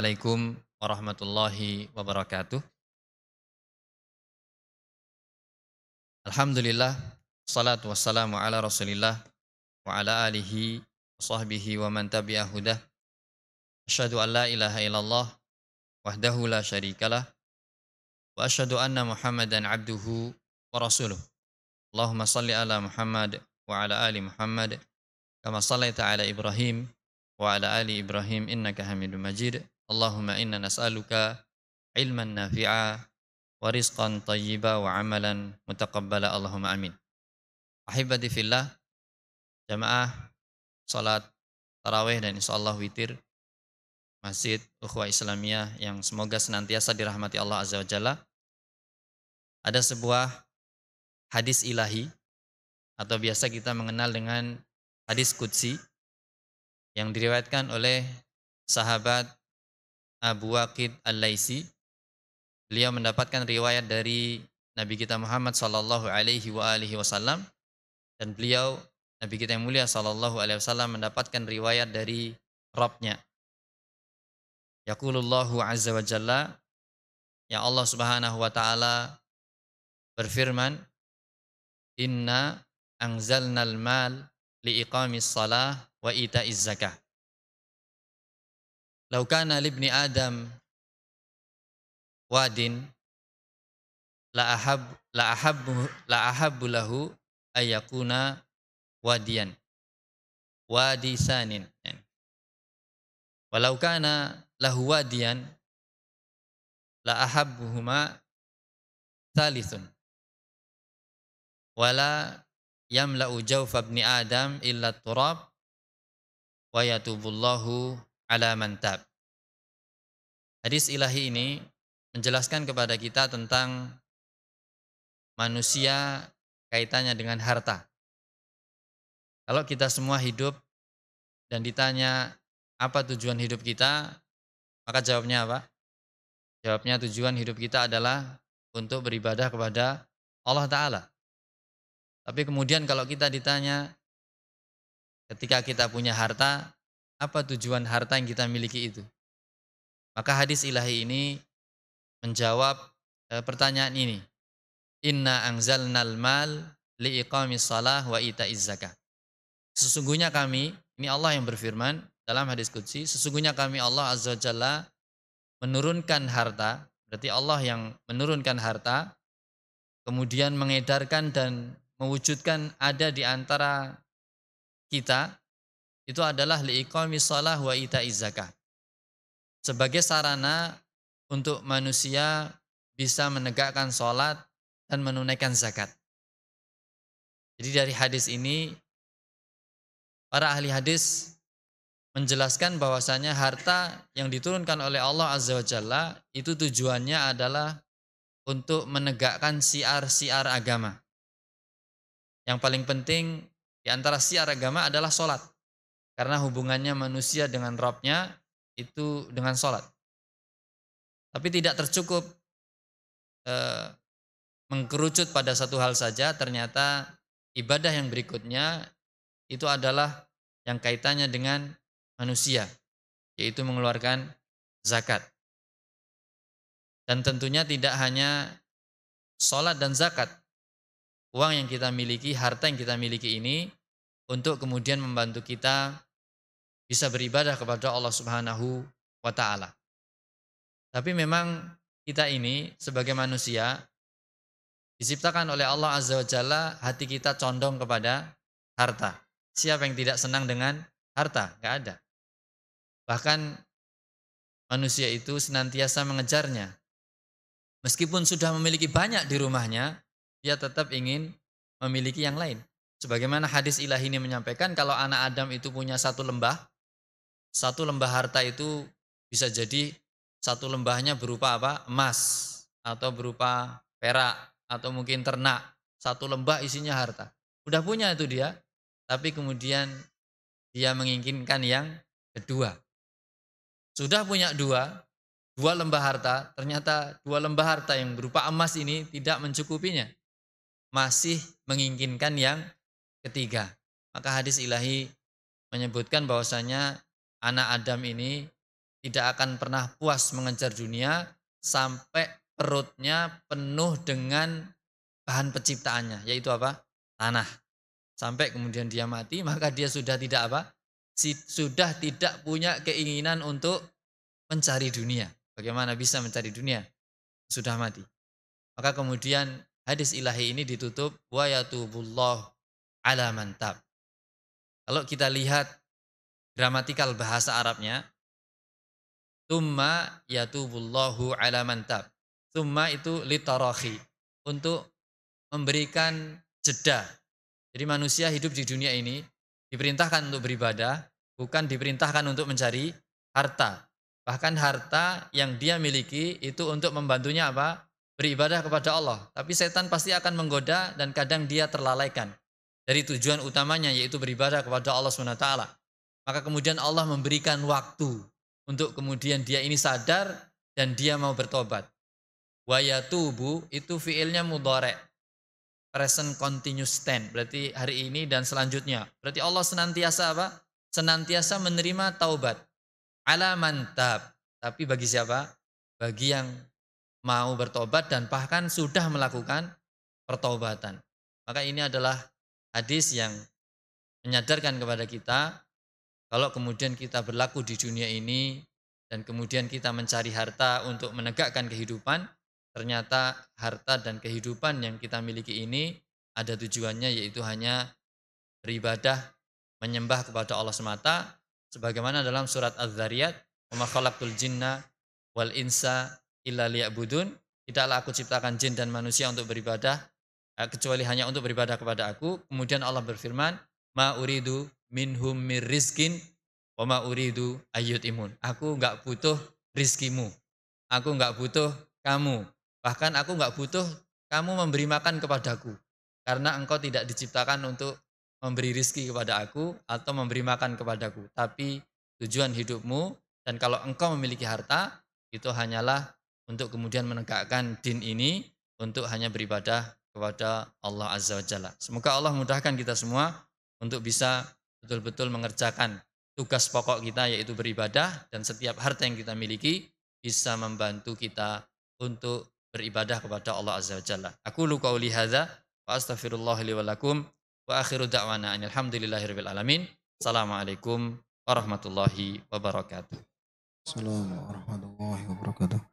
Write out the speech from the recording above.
Assalamualaikum warahmatullahi wabarakatuh. Alhamdulillah, salatu wassalamu ala Rasulillah wa ala alihi wa sahbihi wa man tabi'ah hudah. Asyhadu an la ilaha illallah wahdahu la syarikalah wa asyhadu anna Muhammadan abduhu wa rasuluh. Allahumma salli ala Muhammad wa ala ali Muhammad kama sallaita ala Ibrahim wa ala ali Ibrahim innaka Hamidum Majid. Allahumma inna nas'aluka ilman nafi'a wa rizqan thayyiba wa amalan mutaqabbala Allahumma amin. Ahibati fillah, jamaah salat tarawih dan insyaallah witir Masjid Ukhuwah Islamiyah yang semoga senantiasa dirahmati Allah Azza wa Jalla. Ada sebuah hadis ilahi atau biasa kita mengenal dengan hadis qudsi yang diriwayatkan oleh sahabat Abu Waqid Al-Laisi. Beliau mendapatkan riwayat dari Nabi kita Muhammad sallallahu alaihi wa alihi wasallam, dan beliau Nabi kita yang mulia sallallahu alaihi wasallam mendapatkan riwayat dari Rabbnya. Yaqulullahu azza wa jalla, ya Allah Subhanahu wa taala berfirman, "Inna anzalnal mal liiqamis shalah wa itaiz zakah. Lau kana libni Adam wadin la ahabbu lahu ayyakuna wadiyan wadi sanin. Walau kana lahu wadiyan la ahabbuhuma thalithun wala yamla'u jawfa ibni Adam illa turab wa yatubullahu ala man tab." Hadis ilahi ini menjelaskan kepada kita tentang manusia kaitannya dengan harta. Kalau kita semua hidup dan ditanya apa tujuan hidup kita, maka jawabnya apa? Jawabnya tujuan hidup kita adalah untuk beribadah kepada Allah Ta'ala. Tapi kemudian kalau kita ditanya ketika kita punya harta, apa tujuan harta yang kita miliki itu? Maka hadis ilahi ini menjawab pertanyaan ini. Inna anzalnal mal liiqamis shalah wa itaiz zakah. Sesungguhnya kami, ini Allah yang berfirman dalam hadis qudsi, sesungguhnya kami Allah Azza wa Jalla menurunkan harta, berarti Allah yang menurunkan harta, kemudian mengedarkan dan mewujudkan ada di antara kita, itu adalah liiqamis shalah wa itaiz zakah. Sebagai sarana untuk manusia bisa menegakkan sholat dan menunaikan zakat. Jadi dari hadis ini, para ahli hadis menjelaskan bahwasanya harta yang diturunkan oleh Allah Azza wa Jalla itu tujuannya adalah untuk menegakkan syiar-syiar agama. Yang paling penting di antara syiar agama adalah sholat. Karena hubungannya manusia dengan Rabbnya itu dengan sholat. Tapi tidak tercukup mengkerucut pada satu hal saja, ternyata ibadah yang berikutnya itu adalah yang kaitannya dengan manusia, yaitu mengeluarkan zakat. Dan tentunya tidak hanya sholat dan zakat. Uang yang kita miliki, harta yang kita miliki ini untuk kemudian membantu kita bisa beribadah kepada Allah Subhanahu wa Ta'ala. Tapi memang kita ini sebagai manusia diciptakan oleh Allah Azza wa Jalla, hati kita condong kepada harta. Siapa yang tidak senang dengan harta? Gak ada. Bahkan manusia itu senantiasa mengejarnya. Meskipun sudah memiliki banyak di rumahnya, dia tetap ingin memiliki yang lain. Sebagaimana hadis ilahi ini menyampaikan, kalau anak Adam itu punya satu lembah harta itu bisa jadi satu lembahnya berupa apa? Emas, atau berupa perak, atau mungkin ternak. Satu lembah isinya harta. Udah punya itu dia, tapi kemudian dia menginginkan yang kedua. Sudah punya dua lembah harta, ternyata dua lembah harta yang berupa emas ini tidak mencukupinya. Masih menginginkan yang ketiga. Maka hadis ilahi menyebutkan bahwasanya anak Adam ini tidak akan pernah puas mengejar dunia sampai perutnya penuh dengan bahan penciptaannya, yaitu apa? Tanah. Sampai kemudian dia mati, maka dia sudah tidak apa? Sudah tidak punya keinginan untuk mencari dunia. Bagaimana bisa mencari dunia? Sudah mati. Maka kemudian hadis ilahi ini ditutup wa yatubullah ala man tab. Kalau kita lihat gramatikal bahasa Arabnya, tsumma yatubullahu ala man tab. Tsumma itu litarahi, untuk memberikan jeda. Jadi manusia hidup di dunia ini diperintahkan untuk beribadah, bukan diperintahkan untuk mencari harta. Bahkan harta yang dia miliki itu untuk membantunya apa? Beribadah kepada Allah. Tapi setan pasti akan menggoda dan kadang dia terlalaikan dari tujuan utamanya, yaitu beribadah kepada Allah SWT. Maka kemudian Allah memberikan waktu untuk kemudian dia ini sadar dan dia mau bertobat. Wa yatubu itu fiilnya mudhari', present continuous tense, berarti hari ini dan selanjutnya. Berarti Allah senantiasa apa? Senantiasa menerima taubat. Ala mantab. Tapi bagi siapa? Bagi yang mau bertobat dan bahkan sudah melakukan pertobatan. Maka ini adalah hadis yang menyadarkan kepada kita, kalau kemudian kita berlaku di dunia ini dan kemudian kita mencari harta untuk menegakkan kehidupan, ternyata harta dan kehidupan yang kita miliki ini ada tujuannya, yaitu hanya beribadah, menyembah kepada Allah semata, sebagaimana dalam surat Az-Zariyat, "Wa ma khalaqtul jinna wal insa illa liya'budun." Tidaklah aku ciptakan jin dan manusia untuk beribadah, kecuali hanya untuk beribadah kepada aku. Kemudian Allah berfirman, "Ma uridu minhum mir rizkin wa ma uridu ayyutimun." Aku enggak butuh rizkimu. Aku enggak butuh kamu. Bahkan aku enggak butuh kamu memberi makan kepadaku. Karena engkau tidak diciptakan untuk memberi rizki kepada aku atau memberi makan kepadaku. Tapi tujuan hidupmu, dan kalau engkau memiliki harta, itu hanyalah untuk kemudian menegakkan din ini, untuk hanya beribadah kepada Allah Azza wa Jalla. Semoga Allah mudahkan kita semua untuk bisa betul-betul mengerjakan tugas pokok kita, yaitu beribadah, dan setiap harta yang kita miliki bisa membantu kita untuk beribadah kepada Allah Azza wa Jalla. Aku qauli hadza wa astaghfirullah li wa lakum wa akhiru da'wana alhamdulillahirabbil alamin. Assalamualaikum warahmatullahi wabarakatuh. Assalamualaikum warahmatullahi wabarakatuh.